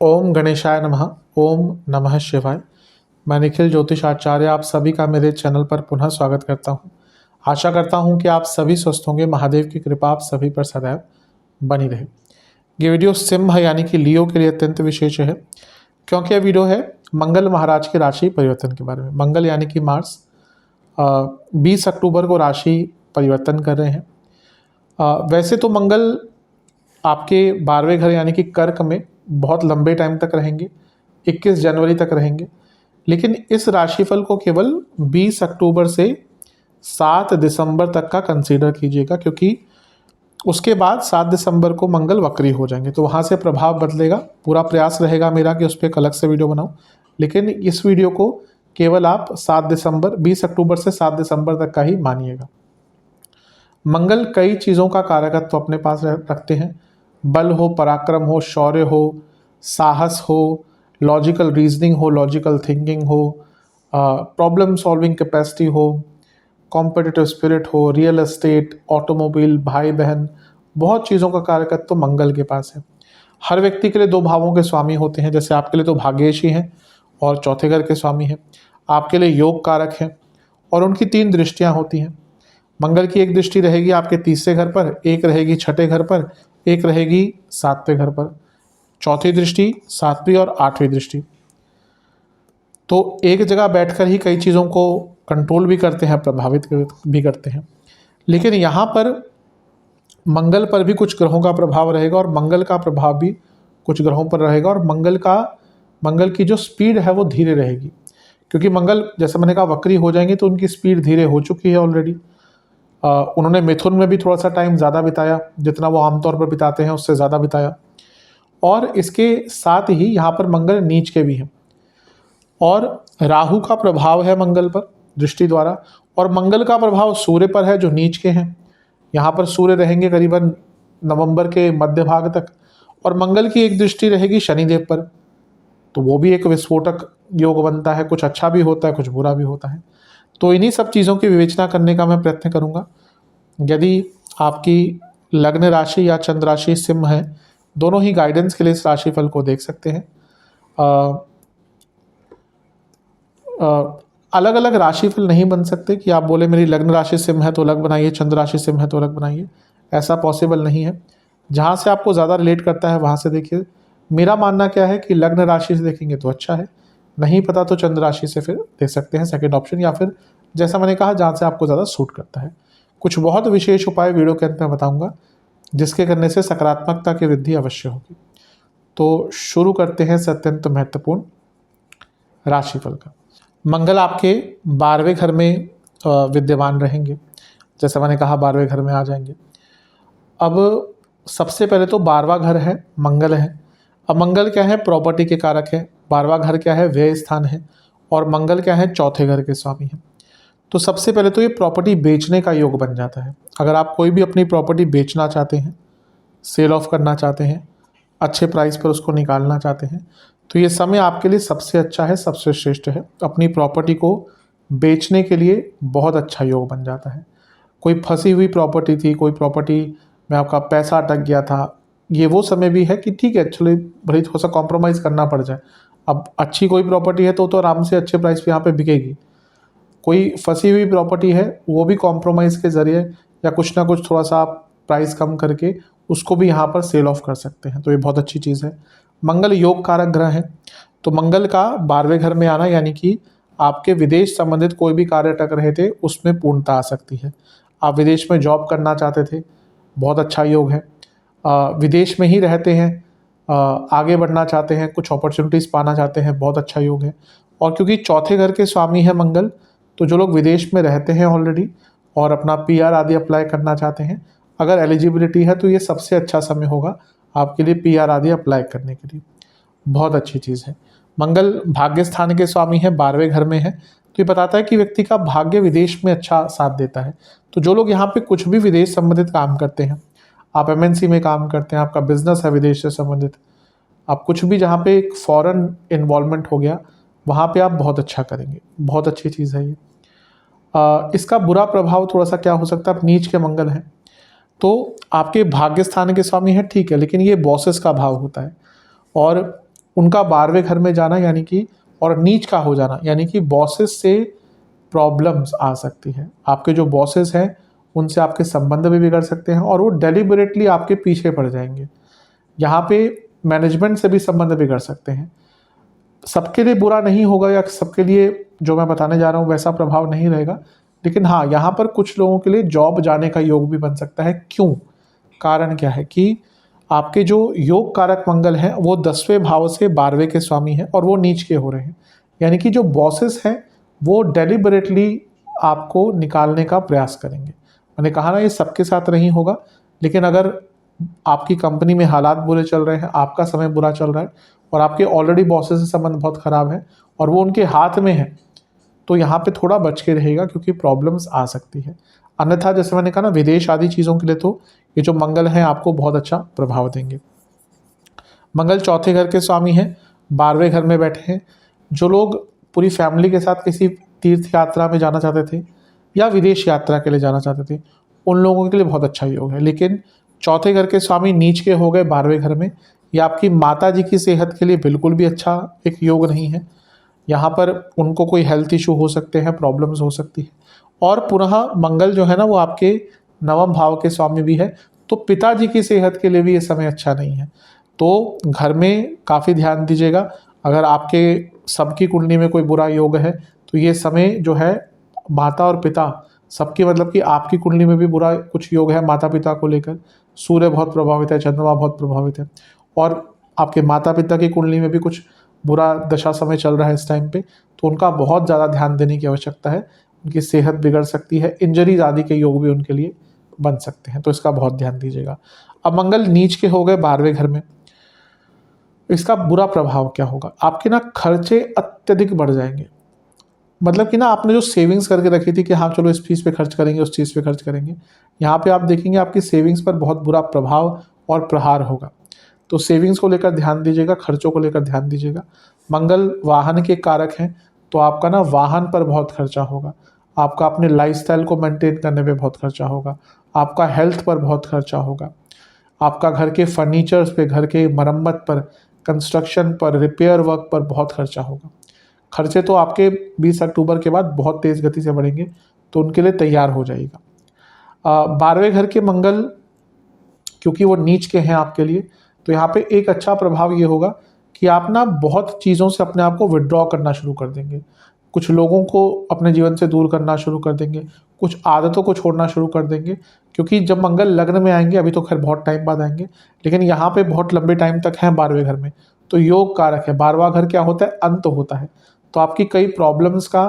ओम गणेशाय नमः। ओम नमः शिवाय। मैं निखिल ज्योतिष आचार्य आप सभी का मेरे चैनल पर पुनः स्वागत करता हूं। आशा करता हूं कि आप सभी स्वस्थ होंगे। महादेव की कृपा आप सभी पर सदैव बनी रहे। ये वीडियो सिंह यानी कि लियो के लिए अत्यंत विशेष है, क्योंकि यह वीडियो है मंगल महाराज के राशि परिवर्तन के बारे में। मंगल यानी कि मार्स 20 अक्टूबर को राशि परिवर्तन कर रहे हैं। वैसे तो मंगल आपके 12वें घर यानी कि कर्क में बहुत लंबे टाइम तक रहेंगे, 21 जनवरी तक रहेंगे, लेकिन इस राशिफल को केवल 20 अक्टूबर से 7 दिसंबर तक का कंसीडर कीजिएगा, क्योंकि उसके बाद 7 दिसंबर को मंगल वक्री हो जाएंगे, तो वहाँ से प्रभाव बदलेगा। पूरा प्रयास रहेगा मेरा कि उस पर एक अलग से वीडियो बनाऊँ, लेकिन इस वीडियो को केवल आप 20 अक्टूबर से 7 दिसंबर तक का ही मानिएगा। मंगल कई चीज़ों का कारकत्व अपने पास रखते हैं। बल हो, पराक्रम हो, शौर्य हो, साहस हो, लॉजिकल रीजनिंग हो, लॉजिकल थिंकिंग हो, प्रॉब्लम सॉल्विंग कैपेसिटी हो, कॉम्पिटिटिव स्पिरिट हो, रियल एस्टेट, ऑटोमोबाइल, भाई बहन, बहुत चीज़ों का कारकत्व तो मंगल के पास है। हर व्यक्ति के लिए 2 भावों के स्वामी होते हैं। जैसे आपके लिए तो भाग्येश ही हैं और चौथे घर के स्वामी हैं, आपके लिए योग कारक हैं, और उनकी 3 दृष्टियाँ होती हैं। मंगल की एक दृष्टि रहेगी आपके 3रे घर पर, एक रहेगी 6ठे घर पर, एक रहेगी 7वें घर पर, चौथी दृष्टि, 7वीं और 8वीं दृष्टि। तो एक जगह बैठकर ही कई चीज़ों को कंट्रोल भी करते हैं, प्रभावित भी करते हैं। लेकिन यहाँ पर मंगल पर भी कुछ ग्रहों का प्रभाव रहेगा और मंगल का प्रभाव भी कुछ ग्रहों पर रहेगा, और मंगल की जो स्पीड है वो धीरे रहेगी, क्योंकि मंगल जैसे मैंने कहा वक्री हो जाएंगे, तो उनकी स्पीड धीरे हो चुकी है ऑलरेडी। उन्होंने मिथुन में भी थोड़ा सा टाइम ज़्यादा बिताया, जितना वो आमतौर पर बिताते हैं उससे ज़्यादा बिताया, और इसके साथ ही यहाँ पर मंगल नीच के भी हैं, और राहु का प्रभाव है मंगल पर दृष्टि द्वारा, और मंगल का प्रभाव सूर्य पर है जो नीच के हैं। यहाँ पर सूर्य रहेंगे करीबन नवंबर के मध्य भाग तक, और मंगल की एक दृष्टि रहेगी शनिदेव पर, तो वो भी एक विस्फोटक योग बनता है। कुछ अच्छा भी होता है, कुछ बुरा भी होता है। तो इन्हीं सब चीज़ों की विवेचना करने का मैं प्रयत्न करूँगा। यदि आपकी लग्न राशि या चंद्र राशि सिंह है, दोनों ही गाइडेंस के लिए इस राशिफल को देख सकते हैं। अलग अलग राशिफल नहीं बन सकते कि आप बोले मेरी लग्न राशि सिंह है तो अलग बनाइए, चंद्र राशि सिंह है तो अलग बनाइए, ऐसा पॉसिबल नहीं है। जहाँ से आपको ज़्यादा रिलेट करता है वहाँ से देखिए। मेरा मानना क्या है कि लग्न राशि से देखेंगे तो अच्छा है, नहीं पता तो चंद्र राशि से फिर देख सकते हैं सेकंड ऑप्शन, या फिर जैसा मैंने कहा जहाँ से आपको ज़्यादा सूट करता है। कुछ बहुत विशेष उपाय वीडियो के अंत में बताऊँगा, जिसके करने से सकारात्मकता की वृद्धि अवश्य होगी। तो शुरू करते हैं अत्यंत महत्वपूर्ण राशिफल का। मंगल आपके 12वें घर में विद्यमान रहेंगे, जैसा मैंने कहा 12वें घर में आ जाएंगे। अब सबसे पहले तो 12वां घर है, मंगल है। अब मंगल क्या है, प्रॉपर्टी के कारक है। 12वां घर क्या है, व्यय स्थान है, और मंगल क्या है, चौथे घर के स्वामी हैं। तो सबसे पहले तो ये प्रॉपर्टी बेचने का योग बन जाता है। अगर आप कोई भी अपनी प्रॉपर्टी बेचना चाहते हैं, सेल ऑफ करना चाहते हैं, अच्छे प्राइस पर उसको निकालना चाहते हैं, तो ये समय आपके लिए सबसे अच्छा है, सबसे श्रेष्ठ है। अपनी प्रॉपर्टी को बेचने के लिए बहुत अच्छा योग बन जाता है। कोई फंसी हुई प्रॉपर्टी थी, कोई प्रॉपर्टी में आपका पैसा अटक गया था, ये वो समय भी है कि ठीक है चलो भले थोड़ा सा कॉम्प्रोमाइज़ करना पड़ जाए। अब अच्छी कोई प्रॉपर्टी है तो आराम से अच्छे प्राइस पे यहाँ पे बिकेगी। कोई फंसी हुई प्रॉपर्टी है, वो भी कॉम्प्रोमाइज़ के ज़रिए या कुछ ना कुछ थोड़ा सा आप प्राइस कम करके उसको भी यहाँ पर सेल ऑफ कर सकते हैं, तो ये बहुत अच्छी चीज़ है। मंगल योग कारक ग्रह है, तो मंगल का 12वें घर में आना यानी कि आपके विदेश संबंधित कोई भी कार्य अटक रहे थे उसमें पूर्णता आ सकती है। आप विदेश में जॉब करना चाहते थे, बहुत अच्छा योग है। विदेश में ही रहते हैं, आगे बढ़ना चाहते हैं, कुछ अपॉर्चुनिटीज़ पाना चाहते हैं, बहुत अच्छा योग है। और क्योंकि चौथे घर के स्वामी है मंगल, तो जो लोग विदेश में रहते हैं ऑलरेडी और अपना पीआर आदि अप्लाई करना चाहते हैं, अगर एलिजिबिलिटी है तो ये सबसे अच्छा समय होगा आपके लिए पीआर आदि अप्लाई करने के लिए। बहुत अच्छी चीज़ है। मंगल भाग्य स्थान के स्वामी है, 12वें घर में है, तो ये बताता है कि व्यक्ति का भाग्य विदेश में अच्छा साथ देता है। तो जो लोग यहाँ पे कुछ भी विदेश संबंधित काम करते हैं, आप एमएनसी में काम करते हैं, आपका बिजनेस है विदेश से संबंधित, आप कुछ भी जहाँ पे एक फॉरेन इन्वॉल्वमेंट हो गया, वहाँ पे आप बहुत अच्छा करेंगे। बहुत अच्छी चीज़ है ये। इसका बुरा प्रभाव थोड़ा सा क्या हो सकता है, आप नीच के मंगल हैं, तो आपके भाग्य स्थान के स्वामी हैं, ठीक है, लेकिन ये बॉसेस का भाव होता है और उनका 12वें घर में जाना यानी कि और नीच का हो जाना यानी कि बॉसेस से प्रॉब्लम्स आ सकती हैं। आपके जो बॉसेस हैं उनसे आपके संबंध भी बिगड़ सकते हैं और वो डेलिबरेटली आपके पीछे पड़ जाएंगे। यहाँ पे मैनेजमेंट से भी संबंध बिगड़ सकते हैं। सबके लिए बुरा नहीं होगा या सबके लिए जो मैं बताने जा रहा हूँ वैसा प्रभाव नहीं रहेगा, लेकिन हाँ, यहाँ पर कुछ लोगों के लिए जॉब जाने का योग भी बन सकता है। क्यों? कारण क्या है कि आपके जो योग कारक मंगल हैं वो 10वें भाव से 12वें के स्वामी हैं और वो नीच के हो रहे हैं, यानी कि जो बॉसेस हैं वो डेलिबरेटली आपको निकालने का प्रयास करेंगे। मैंने कहा ना, ये सबके साथ नहीं होगा, लेकिन अगर आपकी कंपनी में हालात बुरे चल रहे हैं, आपका समय बुरा चल रहा है और आपके ऑलरेडी बॉसेस से संबंध बहुत ख़राब है और वो उनके हाथ में है, तो यहाँ पे थोड़ा बच के रहेगा क्योंकि प्रॉब्लम्स आ सकती है। अन्यथा जैसे मैंने कहा ना, विदेश आदि चीज़ों के लिए तो ये जो मंगल हैं आपको बहुत अच्छा प्रभाव देंगे। मंगल चौथे घर के स्वामी हैं, 12वें घर में बैठे हैं। जो लोग पूरी फैमिली के साथ किसी तीर्थ यात्रा में जाना चाहते थे या विदेश यात्रा के लिए जाना चाहते थे, उन लोगों के लिए बहुत अच्छा योग है। लेकिन चौथे घर के स्वामी नीच के हो गए 12वें घर में, या आपकी माता जी की सेहत के लिए बिल्कुल भी अच्छा एक योग नहीं है। यहाँ पर उनको कोई हेल्थ इशू हो सकते हैं, प्रॉब्लम्स हो सकती है। और पुनः मंगल जो है ना वो आपके 9वें भाव के स्वामी भी है, तो पिताजी की सेहत के लिए भी ये समय अच्छा नहीं है। तो घर में काफ़ी ध्यान दीजिएगा। अगर आपके सबकी कुंडली में कोई बुरा योग है तो ये समय जो है माता और पिता सबकी, मतलब कि आपकी कुंडली में भी बुरा कुछ योग है माता पिता को लेकर, सूर्य बहुत प्रभावित है, चंद्रमा बहुत प्रभावित है और आपके माता पिता की कुंडली में भी कुछ बुरा दशा समय चल रहा है इस टाइम पे, तो उनका बहुत ज़्यादा ध्यान देने की आवश्यकता है। उनकी सेहत बिगड़ सकती है, इंजरीज आदि के योग भी उनके लिए बन सकते हैं, तो इसका बहुत ध्यान दीजिएगा। अब मंगल नीच के हो गए 12वें घर में, इसका बुरा प्रभाव क्या होगा? आपके ना खर्चे अत्यधिक बढ़ जाएंगे। मतलब कि ना आपने जो सेविंग्स करके रखी थी कि हाँ चलो इस चीज़ पे खर्च करेंगे, उस चीज़ पे खर्च करेंगे, यहाँ पे आप देखेंगे आपकी सेविंग्स पर बहुत बुरा प्रभाव और प्रहार होगा। तो सेविंग्स को लेकर ध्यान दीजिएगा, खर्चों को लेकर ध्यान दीजिएगा। मंगल वाहन के कारक हैं, तो आपका ना वाहन पर बहुत खर्चा होगा, आपका अपने लाइफस्टाइल को मेंटेन करने पे बहुत खर्चा होगा, आपका हेल्थ पर बहुत खर्चा होगा, आपका घर के फर्नीचर्स पे, घर के मरम्मत पर, कंस्ट्रक्शन पर, रिपेयर वर्क पर बहुत खर्चा होगा। खर्चे तो आपके 20 अक्टूबर के बाद बहुत तेज़ गति से बढ़ेंगे, तो उनके लिए तैयार हो जाएगा। 12वें घर के मंगल क्योंकि वो नीच के हैं आपके लिए, तो यहाँ पे एक अच्छा प्रभाव ये होगा कि आप ना बहुत चीज़ों से अपने आप को विड्रॉ करना शुरू कर देंगे। कुछ लोगों को अपने जीवन से दूर करना शुरू कर देंगे, कुछ आदतों को छोड़ना शुरू कर देंगे, क्योंकि जब मंगल लग्न में आएंगे, अभी तो खैर बहुत टाइम बाद आएंगे, लेकिन यहाँ पे बहुत लंबे टाइम तक हैं 12वें घर में, तो योग कारक है। 12वां घर क्या होता है? अंत होता है। तो आपकी कई प्रॉब्लम्स का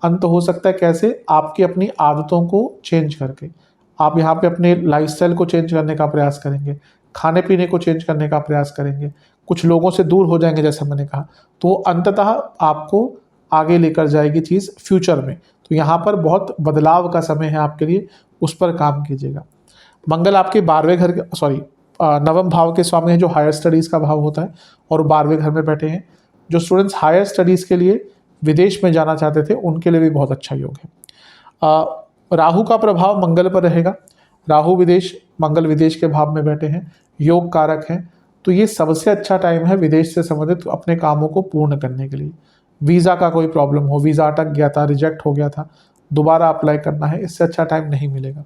अंत हो सकता है। कैसे? आपकी अपनी आदतों को चेंज करके। आप यहाँ पे अपने लाइफस्टाइल को चेंज करने का प्रयास करेंगे, खाने पीने को चेंज करने का प्रयास करेंगे, कुछ लोगों से दूर हो जाएंगे जैसे मैंने कहा, तो अंततः आपको आगे लेकर जाएगी चीज़ फ्यूचर में। तो यहाँ पर बहुत बदलाव का समय है आपके लिए, उस पर काम कीजिएगा। मंगल आपके 12वें घर के 9वें भाव के स्वामी हैं, जो हायर स्टडीज़ का भाव होता है, और 12वें घर में बैठे हैं। जो स्टूडेंट्स हायर स्टडीज़ के लिए विदेश में जाना चाहते थे उनके लिए भी बहुत अच्छा योग है। राहु का प्रभाव मंगल पर रहेगा। राहु विदेश, मंगल विदेश के भाव में बैठे हैं, योग कारक हैं, तो ये सबसे अच्छा टाइम है विदेश से संबंधित अपने कामों को पूर्ण करने के लिए। वीज़ा का कोई प्रॉब्लम हो, वीज़ा अटक गया था, रिजेक्ट हो गया था, दोबारा अप्लाई करना है, इससे अच्छा टाइम नहीं मिलेगा।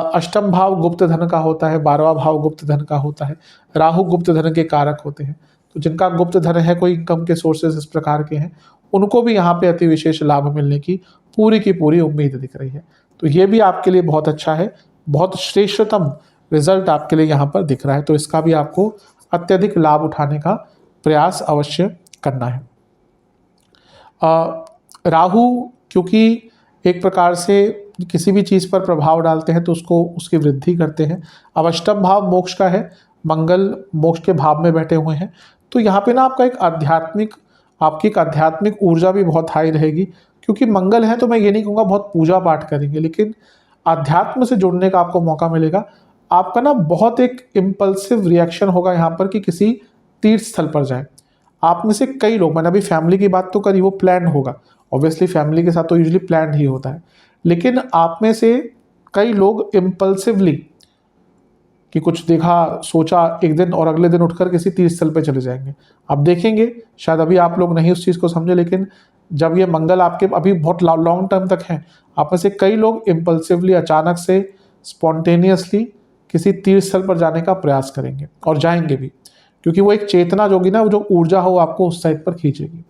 अष्टम भाव गुप्त धन का होता है, 12वां भाव गुप्त धन का होता है। राहु गुप्त धन के कारक होते हैं, तो जिनका गुप्त धन है, कोई इनकम के सोर्सेज इस प्रकार के हैं, उनको भी यहाँ पे अति विशेष लाभ मिलने की पूरी उम्मीद दिख रही है। तो ये भी आपके लिए बहुत अच्छा है, बहुत श्रेष्ठतम रिजल्ट आपके लिए यहाँ पर दिख रहा है, तो इसका भी आपको अत्यधिक लाभ उठाने का प्रयास अवश्य करना है। राहु क्योंकि एक प्रकार से किसी भी चीज़ पर प्रभाव डालते हैं तो उसको उसकी वृद्धि करते हैं। अब अष्टम भाव मोक्ष का है, मंगल मोक्ष के भाव में बैठे हुए हैं, तो यहाँ पे ना आपका आपकी एक आध्यात्मिक ऊर्जा भी बहुत हाई रहेगी, क्योंकि मंगल है। तो मैं ये नहीं कहूँगा बहुत पूजा पाठ करेंगे, लेकिन आध्यात्म से जुड़ने का आपको मौका मिलेगा। आपका ना बहुत एक इम्पल्सिव रिएक्शन होगा यहाँ पर कि किसी तीर्थ स्थल पर जाए। आप में से कई लोग, मैंने अभी फैमिली की बात तो करी, वो प्लान होगा, ऑब्वियसली फैमिली के साथ तो यूजुअली प्लान ही होता है, लेकिन आप में से कई लोग इम्पल्सिवली कि कुछ देखा सोचा एक दिन और अगले दिन उठकर किसी तीर्थ स्थल पे चले जाएंगे। आप देखेंगे, शायद अभी आप लोग नहीं उस चीज़ को समझे, लेकिन जब ये मंगल आपके अभी बहुत लॉन्ग टर्म तक है, आप में से कई लोग इम्पल्सिवली, अचानक से, स्पॉन्टेनियसली किसी तीर्थ स्थल पर जाने का प्रयास करेंगे और जाएंगे भी, क्योंकि वो एक चेतना जो होगी ना, वो जो ऊर्जा हो आपको उस साइड पर खींचेगी।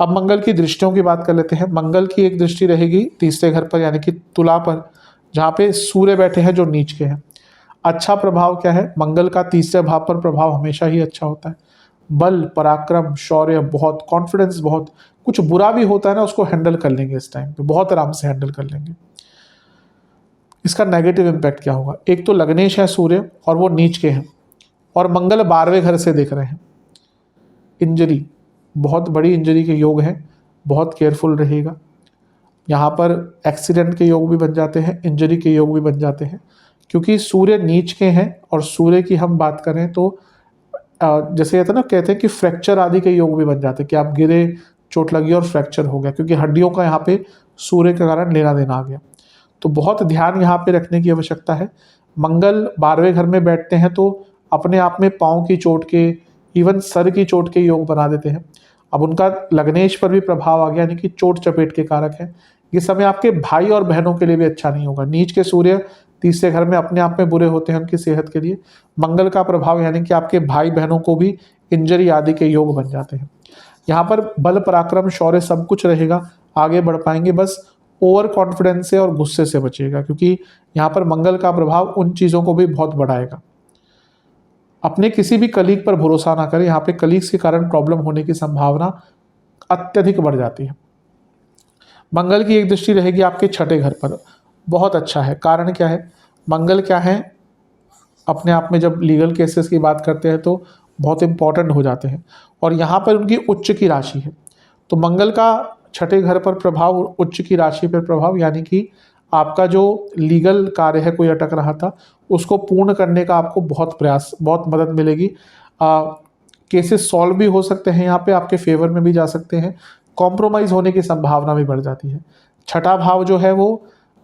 अब मंगल की दृष्टियों की बात कर लेते हैं। मंगल की एक दृष्टि रहेगी तीसरे घर पर, यानी कि तुला पर, जहाँ पे सूर्य बैठे हैं जो नीच के हैं। अच्छा प्रभाव क्या है? मंगल का तीसरे भाव पर प्रभाव हमेशा ही अच्छा होता है। बल, पराक्रम, शौर्य, बहुत कॉन्फिडेंस, बहुत कुछ बुरा भी होता है ना, उसको हैंडल कर लेंगे इस टाइम पे, बहुत आराम से हैंडल कर लेंगे। इसका नेगेटिव इम्पैक्ट क्या होगा? एक तो लग्नेश है सूर्य और वो नीच के हैं, और मंगल 12वें घर से देख रहे हैं। इंजरी, बहुत बड़ी इंजरी के योग हैं, बहुत केयरफुल रहेगा। यहाँ पर एक्सीडेंट के योग भी बन जाते हैं, इंजरी के योग भी बन जाते हैं, क्योंकि सूर्य नीच के हैं। और सूर्य की हम बात करें तो जैसे कहते हैं ना, कहते हैं कि फ्रैक्चर आदि के योग भी बन जाते हैं, कि आप गिरे, चोट लगी और फ्रैक्चर हो गया, क्योंकि हड्डियों का यहाँ पे सूर्य के कारण लेना देना आ गया। तो बहुत ध्यान यहाँ पे रखने की आवश्यकता है। मंगल 12वें घर में बैठते हैं तो अपने आप में पाँव की चोट के, इवन सर की चोट के योग बना देते हैं। अब उनका लग्नेश पर भी प्रभाव आ गया, यानी कि चोट चपेट के कारक है। ये समय आपके भाई और बहनों के लिए भी अच्छा नहीं होगा। नीच के सूर्य तीसरे घर में अपने आप में बुरे होते हैं उनकी सेहत के लिए। मंगल का प्रभाव यानी कि आपके भाई बहनों को भी इंजरी आदि के योग बन जाते हैं। यहाँ पर बल, पराक्रम, शौर्य सब कुछ रहेगा, आगे बढ़ पाएंगे, बस ओवर कॉन्फिडेंस से और गुस्से से बचिएगा, क्योंकि यहाँ पर मंगल का प्रभाव उन चीज़ों को भी बहुत बढ़ाएगा। अपने किसी भी कलीग पर भरोसा ना करें, यहाँ पे कलीग्स के कारण प्रॉब्लम होने की संभावना अत्यधिक बढ़ जाती है। मंगल की एक दृष्टि रहेगी आपके छठे घर पर, बहुत अच्छा है। कारण क्या है? मंगल क्या है, अपने आप में जब लीगल केसेस की बात करते हैं तो बहुत इंपॉर्टेंट हो जाते हैं, और यहाँ पर उनकी उच्च की राशि है। तो मंगल का छठे घर पर प्रभाव, उच्च की राशि पर प्रभाव, यानी कि आपका जो लीगल कार्य है, कोई अटक रहा था, उसको पूर्ण करने का आपको बहुत प्रयास, बहुत मदद मिलेगी। केसेस सॉल्व भी हो सकते हैं, यहाँ पे आपके फेवर में भी जा सकते हैं, कॉम्प्रोमाइज़ होने की संभावना भी बढ़ जाती है। छठा भाव जो है वो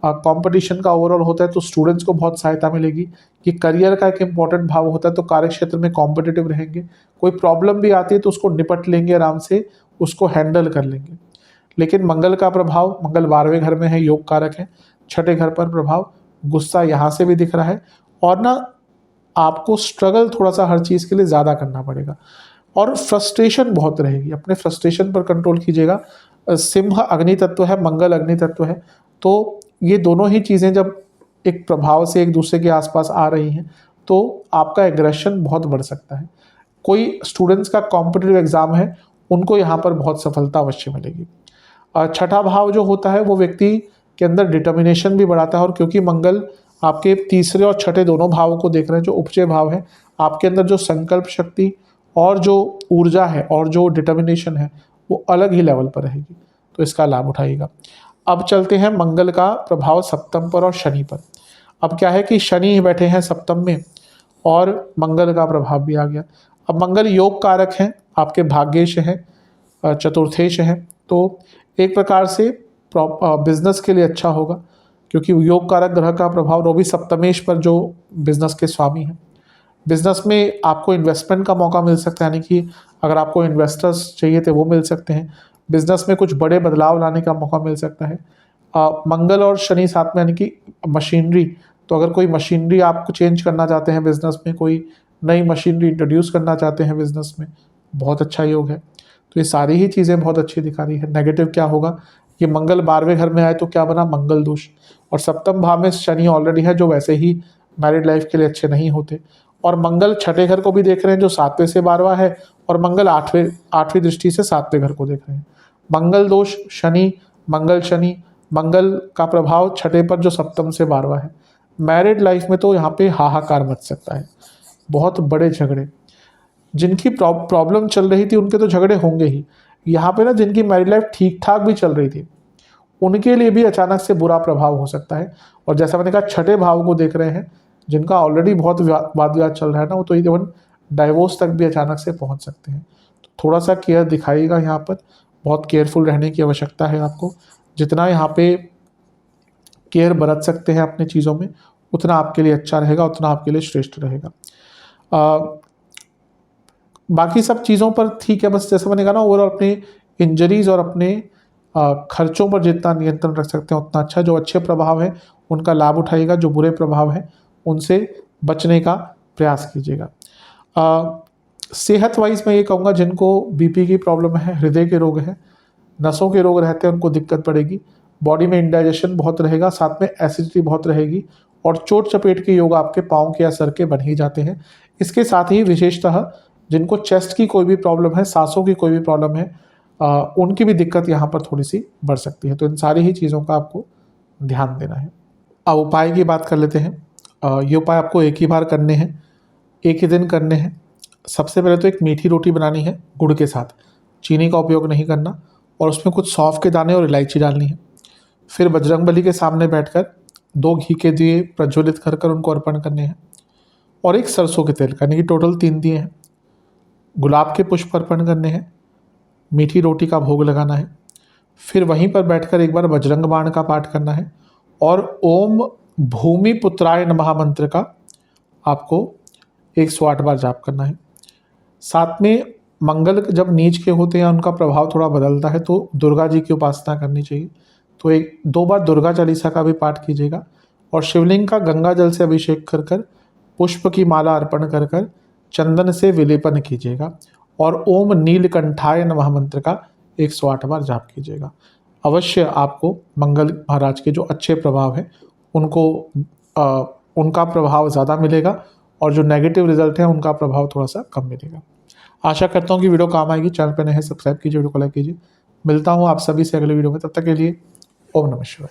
कंपटीशन का ओवरऑल होता है, तो स्टूडेंट्स को बहुत सहायता मिलेगी। कि करियर का एक इंपॉर्टेंट भाव होता है, तो कार्य क्षेत्र में कॉम्पिटिटिव रहेंगे। कोई प्रॉब्लम भी आती है तो उसको निपट लेंगे आराम से, उसको हैंडल कर लेंगे। लेकिन मंगल का प्रभाव, मंगल 12वें घर में है, योग कारक है, छठे घर पर प्रभाव, गुस्सा यहाँ से भी दिख रहा है, और ना आपको स्ट्रगल थोड़ा सा हर चीज़ के लिए ज़्यादा करना पड़ेगा, और फ्रस्ट्रेशन बहुत रहेगी। अपने फ्रस्ट्रेशन पर कंट्रोल कीजिएगा। सिंह अग्नि तत्व है, मंगल अग्नि तत्व है, तो ये दोनों ही चीज़ें जब एक प्रभाव से एक दूसरे के आसपास आ रही हैं तो आपका एग्रेशन बहुत बढ़ सकता है। कोई स्टूडेंट्स का कॉम्पिटिटिव एग्जाम है, उनको यहाँ पर बहुत सफलता अवश्य मिलेगी। छठा भाव जो होता है वो व्यक्ति के अंदर डिटर्मिनेशन भी बढ़ाता है, और क्योंकि मंगल आपके तीसरे और छठे दोनों भावों को देख रहे हैं, जो उपचय भाव है, आपके अंदर जो संकल्प शक्ति और जो ऊर्जा है और जो डिटर्मिनेशन है वो अलग ही लेवल पर रहेगी, तो इसका लाभ उठाइएगा। अब चलते हैं मंगल का प्रभाव सप्तम पर और शनि पर। अब क्या है कि शनि बैठे हैं सप्तम में और मंगल का प्रभाव भी आ गया। अब मंगल योग कारक हैं, आपके भाग्येश हैं, चतुर्थेश हैं, तो एक प्रकार से बिजनेस के लिए अच्छा होगा, क्योंकि योग कारक ग्रह का प्रभाव, वो भी सप्तमेश पर जो बिजनेस के स्वामी हैं। बिजनेस में आपको इन्वेस्टमेंट का मौका मिल सकता है, यानी कि अगर आपको इन्वेस्टर्स चाहिए थे वो मिल सकते हैं। बिजनेस में कुछ बड़े बदलाव लाने का मौका मिल सकता है। मंगल और शनि साथ में, यानी कि मशीनरी, तो अगर कोई मशीनरी आपको चेंज करना चाहते हैं बिजनेस में, कोई नई मशीनरी इंट्रोड्यूस करना चाहते हैं बिजनेस में, बहुत अच्छा योग है। तो ये सारी ही चीज़ें बहुत अच्छी दिखा रही है। नेगेटिव क्या होगा? ये मंगल 12वें घर में आए तो क्या बना? मंगल दोष। और सप्तम भाव में शनि ऑलरेडी है, जो वैसे ही मैरिड लाइफ के लिए अच्छे नहीं होते। और मंगल छठे घर को भी देख रहे हैं, जो 7वें से 12वां है, और मंगल आठवीं दृष्टि से 7वें घर को देख रहे हैं। मंगल दोष, शनि, मंगल शनि, मंगल का प्रभाव छठे पर जो सप्तम से 12वां है। मैरिड लाइफ में तो यहाँ पे हाहाकार मच सकता है, बहुत बड़े झगड़े। जिनकी प्रॉब्लम चल रही थी उनके तो झगड़े होंगे ही। यहाँ पे ना जिनकी मैरिड लाइफ ठीक ठाक भी चल रही थी, उनके लिए भी अचानक से बुरा प्रभाव हो सकता है। और जैसा मैंने कहा, छठे भाव को देख रहे हैं, जिनका ऑलरेडी बहुत वाद विवाद चल रहा है ना, वो तो इवन डाइवोर्स तक भी अचानक से पहुंच सकते हैं। तो थोड़ा सा केयर दिखाइएगा, यहाँ पर बहुत केयरफुल रहने की आवश्यकता है आपको। जितना यहाँ पे केयर बरत सकते हैं अपने चीज़ों में, उतना आपके लिए अच्छा रहेगा, उतना आपके लिए श्रेष्ठ रहेगा। बाकी सब चीज़ों पर ठीक है, बस जैसे मैंने कहा ना, ओवरऑल अपने इंजरीज और अपने खर्चों पर जितना नियंत्रण रख सकते हैं उतना अच्छा। जो अच्छे प्रभाव हैं उनका लाभ उठाइएगा, जो बुरे प्रभाव हैं उनसे बचने का प्रयास कीजिएगा। सेहत वाइज मैं ये कहूँगा, जिनको बीपी की प्रॉब्लम है, हृदय के रोग हैं, नसों के रोग रहते हैं, उनको दिक्कत पड़ेगी। बॉडी में इंडाइजेशन बहुत रहेगा, साथ में एसिडिटी बहुत रहेगी, और चोट चपेट के योग आपके पाँव के या सर के बन ही जाते हैं। इसके साथ ही विशेषतः जिनको चेस्ट की कोई भी प्रॉब्लम है, सांसों की कोई भी प्रॉब्लम है, उनकी भी दिक्कत यहाँ पर थोड़ी सी बढ़ सकती है। तो इन सारी ही चीज़ों का आपको ध्यान देना है। अब उपाय की बात कर लेते हैं। ये उपाय आपको एक ही बार करने हैं, एक ही दिन करने हैं। सबसे पहले तो एक मीठी रोटी बनानी है गुड़ के साथ, चीनी का उपयोग नहीं करना, और उसमें कुछ सौंफ के दाने और इलायची डालनी है। फिर बजरंगबली के सामने बैठकर 2 घी के दिए प्रज्वलित कर कर उनको अर्पण करने हैं, और एक सरसों के तेल का, यानी कि टोटल 3 दिए हैं। गुलाब के पुष्प अर्पण करने हैं, मीठी रोटी का भोग लगाना है। फिर वहीं पर बैठकर एक बार बजरंग बाण का पाठ करना है, और ओम भूमि पुत्राय नमः मंत्र का आपको 108 बार जाप करना है। साथ में मंगल जब नीच के होते हैं, उनका प्रभाव थोड़ा बदलता है, तो दुर्गा जी की उपासना करनी चाहिए। तो 1-2 बार दुर्गा चालीसा का भी पाठ कीजिएगा, और शिवलिंग का गंगा जल से अभिषेक कर कर, पुष्प की माला अर्पण कर कर, चंदन से विलेपन कीजिएगा, और ओम नीलकंठाय नमः मंत्र का 108 बार जाप कीजिएगा। अवश्य आपको मंगल महाराज के जो अच्छे प्रभाव हैं उनका प्रभाव ज़्यादा मिलेगा, और जो नेगेटिव रिजल्ट है उनका प्रभाव थोड़ा सा कम मिलेगा। आशा करता हूँ कि वीडियो काम आएगी। चैनल पर नए हैं, सब्सक्राइब कीजिए, वीडियो को लाइक कीजिए। मिलता हूँ आप सभी से अगले वीडियो में, तब तक के लिए ओम नमः शिवाय।